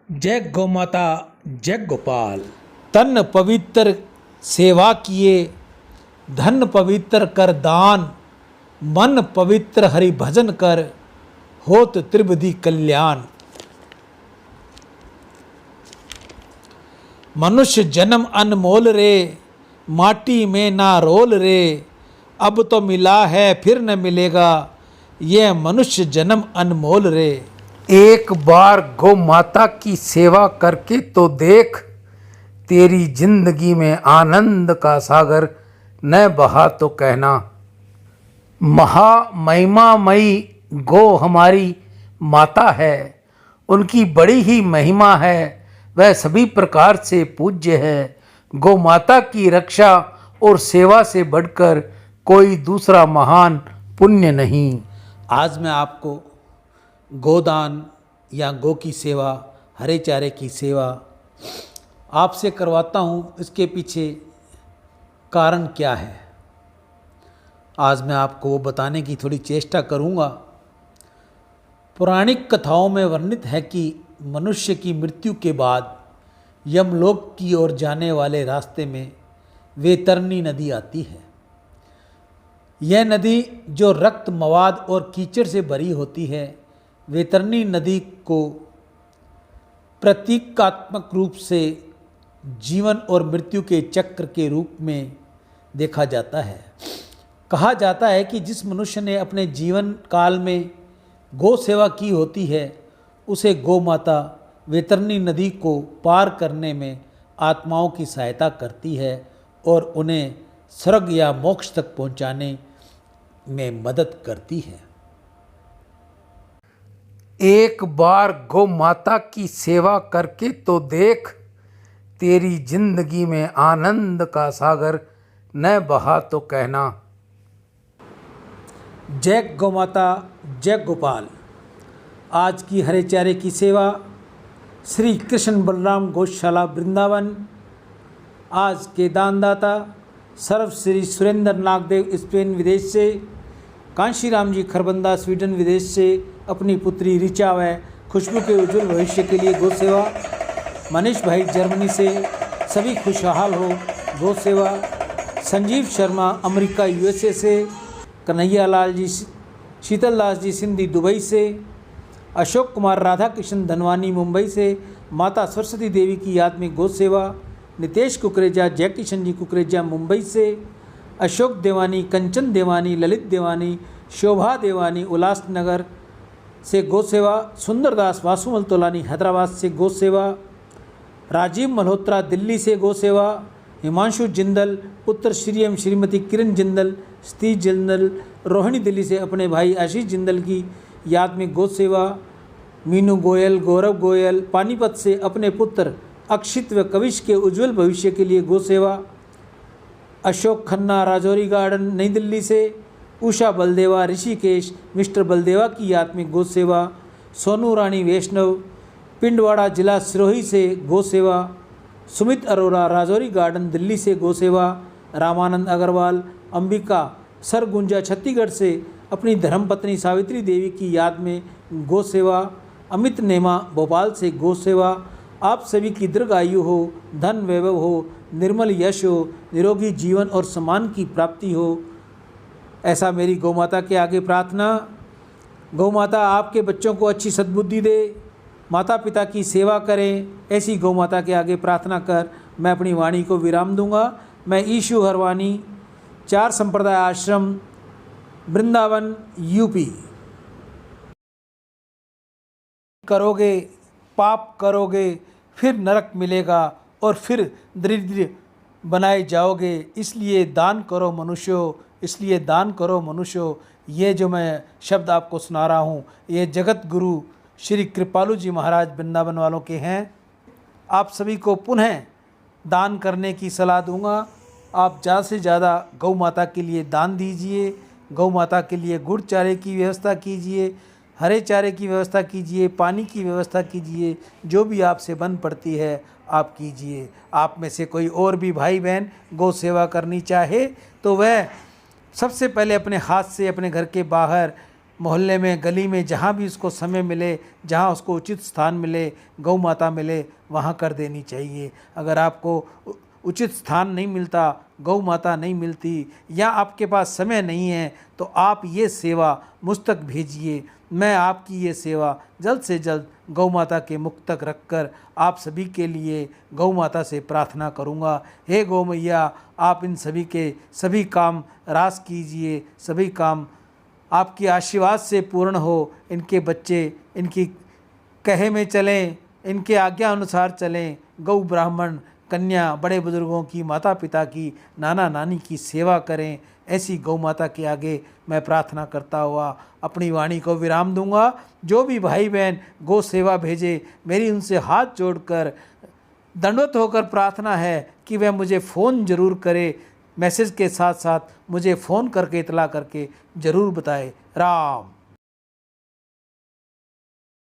जय गौ माता, जय गोपाल। तन पवित्र सेवा किए, धन पवित्र कर दान, मन पवित्र हरि भजन कर, होत त्रिविधि कल्याण। मनुष्य जन्म अनमोल रे, माटी में ना रोल रे, अब तो मिला है फिर न मिलेगा, यह मनुष्य जन्म अनमोल रे। एक बार गौ माता की सेवा करके तो देख, तेरी जिंदगी में आनंद का सागर न बहा तो कहना। महामहिमामयी गौ हमारी माता है, उनकी बड़ी ही महिमा है, वह सभी प्रकार से पूज्य है। गौ माता की रक्षा और सेवा से बढ़कर कोई दूसरा महान पुण्य नहीं। आज मैं आपको गोदान या गौ की सेवा, हरे चारे की सेवा आपसे करवाता हूँ। इसके पीछे कारण क्या है, आज मैं आपको वो बताने की थोड़ी चेष्टा करूँगा। पौराणिक कथाओं में वर्णित है कि मनुष्य की मृत्यु के बाद यमलोक की ओर जाने वाले रास्ते में वैतरणी नदी आती है। यह नदी जो रक्त, मवाद और कीचड़ से भरी होती है, वैतरणी नदी को प्रतीकात्मक रूप से जीवन और मृत्यु के चक्र के रूप में देखा जाता है। कहा जाता है कि जिस मनुष्य ने अपने जीवन काल में गौ सेवा की होती है, उसे गौ माता वैतरणी नदी को पार करने में आत्माओं की सहायता करती है और उन्हें स्वर्ग या मोक्ष तक पहुंचाने में मदद करती है। एक बार गौ माता की सेवा करके तो देख, तेरी जिंदगी में आनंद का सागर न बहा तो कहना। जय गौ माता, जय गोपाल। आज की हरे चारे की सेवा श्री कृष्ण बलराम गौशाला वृंदावन, आज के दानदाता सर्व श्री सुरेंद्र नागदेव स्पेन विदेश से, कांशीराम जी खरबंदा स्वीडन विदेश से अपनी पुत्री ऋचा व खुशबू के उज्जवल भविष्य के लिए गौ सेवा, मनीष भाई जर्मनी से सभी खुशहाल हो गौ सेवा, संजीव शर्मा अमेरिका यूएसए से, कन्हैया लाल जी शीतल दास जी सिंधी दुबई से, अशोक कुमार राधा कृष्ण धनवानी मुंबई से माता सरस्वती देवी की याद में गौ सेवा, नितेश कुकरेजा जय किशन जी कुकरेजा मुंबई से, अशोक देवानी, कंचन देवानी, ललित देवानी, शोभा देवानी उल्लासनगर से गौ सेवा, सुंदरदास वासुमल तोलानी हैदराबाद से गौ सेवा, राजीव मल्होत्रा दिल्ली से गौ सेवा, हिमांशु जिंदल पुत्र श्री एवं श्रीमती किरण जिंदल, सतीश जिंदल रोहिणी दिल्ली से अपने भाई आशीष जिंदल की याद में गौ सेवा, मीनू गोयल, गौरव गोयल पानीपत से अपने पुत्र अक्षित व कविश के उज्जवल भविष्य के लिए गौ सेवा, अशोक खन्ना राजौरी गार्डन नई दिल्ली से, उषा बलदेवा ऋषिकेश मिस्टर बलदेवा की याद में गौ सेवा, सोनू रानी वैष्णव पिंडवाड़ा जिला सिरोही से गौ सेवा, सुमित अरोरा राजौरी गार्डन दिल्ली से गौ सेवा, रामानंद अग्रवाल अंबिका सरगुंजा छत्तीसगढ़ से अपनी धर्मपत्नी सावित्री देवी की याद में गौ सेवा, अमित नेमा भोपाल से गौ सेवा। आप सभी की दीर्घायु हो, धन वैभव हो, निर्मल यश हो, निरोगी जीवन और सम्मान की प्राप्ति हो, ऐसा मेरी गौ माता के आगे प्रार्थना। गौ माता आपके बच्चों को अच्छी सद्बुद्धि दे, माता पिता की सेवा करें, ऐसी गौ माता के आगे प्रार्थना कर मैं अपनी वाणी को विराम दूंगा। मैं ईशु हरवानी, 4 संप्रदाय आश्रम वृंदावन यूपी। करोगे पाप करोगे फिर नरक मिलेगा और फिर दरिद्र बनाए जाओगे, इसलिए दान करो मनुष्यों, इसलिए दान करो मनुष्यों। ये जो मैं शब्द आपको सुना रहा हूँ, ये जगत गुरु श्री कृपालु जी महाराज वृंदावन वालों के हैं। आप सभी को पुनः दान करने की सलाह दूंगा। आप ज़्यादा से ज़्यादा गौ माता के लिए दान दीजिए, गौ माता के लिए गुड़ चारे की व्यवस्था कीजिए, हरे चारे की व्यवस्था कीजिए, पानी की व्यवस्था कीजिए, जो भी आपसे बन पड़ती है आप कीजिए। आप में से कोई और भी भाई बहन गौ सेवा करनी चाहे तो वह सबसे पहले अपने हाथ से अपने घर के बाहर मोहल्ले में, गली में, जहाँ भी उसको समय मिले, जहाँ उसको उचित स्थान मिले, गौ माता मिले, वहाँ कर देनी चाहिए। अगर आपको उचित स्थान नहीं मिलता, गौ माता नहीं मिलती, या आपके पास समय नहीं है, तो आप ये सेवा मुझ तक भेजिए। मैं आपकी ये सेवा जल्द से जल्द गौ माता के मुख तक रखकर आप सभी के लिए गौ माता से प्रार्थना करूँगा। हे गौ मैया, आप इन सभी के सभी काम रास कीजिए, सभी काम आपके आशीर्वाद से पूर्ण हो। इनके बच्चे इनकी कहे में चलें, इनके आज्ञा अनुसार चलें। गौ ब्राह्मण, कन्या, बड़े बुजुर्गों की, माता पिता की, नाना नानी की सेवा करें। ऐसी गौ माता के आगे मैं प्रार्थना करता हुआ अपनी वाणी को विराम दूंगा। जो भी भाई बहन गौ सेवा भेजे, मेरी उनसे हाथ जोड़कर दंडवत होकर प्रार्थना है कि वह मुझे फ़ोन ज़रूर करे। मैसेज के साथ साथ मुझे फ़ोन करके इतला करके ज़रूर बताए। राम।